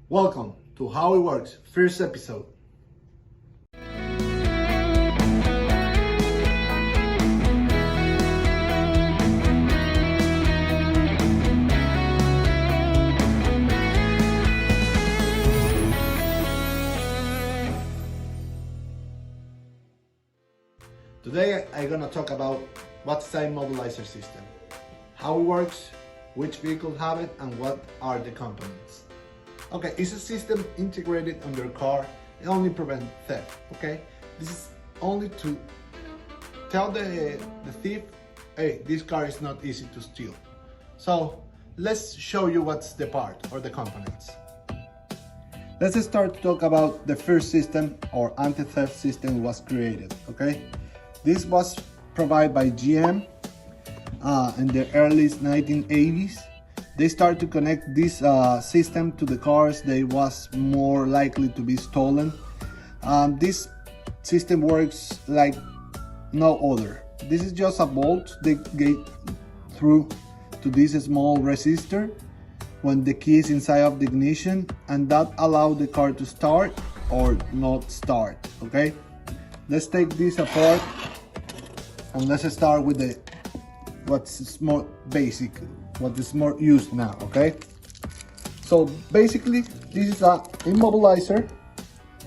Welcome to How It Works, first episode. Today I'm gonna talk about what's the immobilizer system, how it works, which vehicles have it, and what are the components. Okay, it's a system integrated on your car. It only prevents theft, okay? This is only to tell the thief, hey, this car is not easy to steal. So let's show you what's the part or the components. Let's start to talk about the first system or anti-theft system was created, okay? This was provided by GM in the early 1980s. They started to connect this system to the cars that was more likely to be stolen. This system works like no other. This is just a bolt they get through to this small resistor when the key is inside of the ignition, and that allows the car to start or not start, okay? Let's take this apart and let's start with the what's more basic, what is more used now, okay? So basically, this is a immobilizer,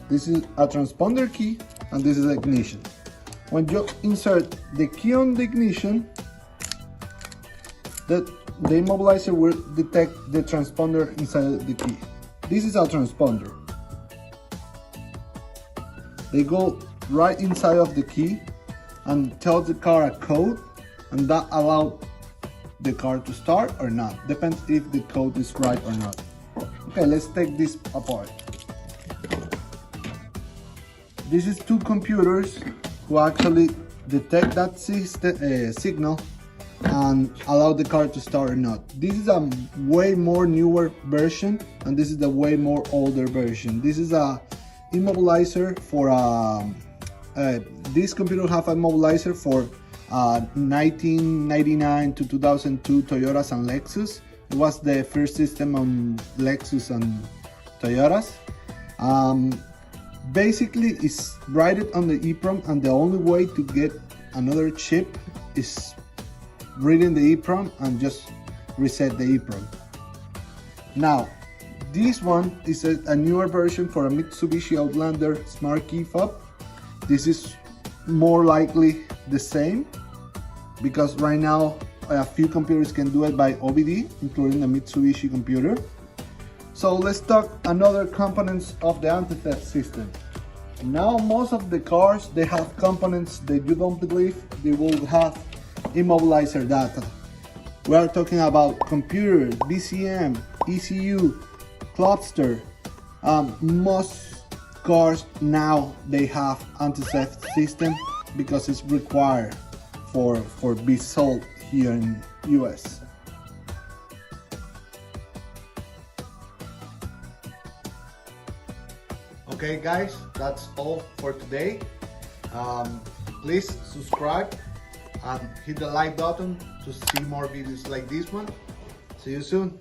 this is a transponder key, and this is the ignition. When you insert the key on the ignition, the immobilizer will detect the transponder inside the key. This is a transponder. They go right inside of the key and tell the car a code, and that allows the car to start or not. Depends if the code is right or not. Okay, let's take this apart. This is two computers who actually detect that signal and allow the car to start or not. This is a way more newer version, and this is the way more older version. This is a immobilizer for this computer have a immobilizer for 1999 to 2002 Toyotas and Lexus. It was the first system on Lexus and Toyotas. Basically, it's write it on the EEPROM, and the only way to get another chip is reading the EEPROM and just reset the EEPROM. Now, this one is a newer version for a Mitsubishi Outlander Smart Key Fob. This is more likely the same, because right now a few computers can do it by OBD, including the Mitsubishi computer. So let's talk another components of the anti-theft system. Now most of the cars, they have components that you don't believe they will have immobilizer data. We are talking about computers, BCM, ECU, cluster. Most cars now they have anti-theft system because it's required for be sold here in US. Okay guys, that's all for today. Please subscribe and hit the like button to see more videos like this one. See you soon.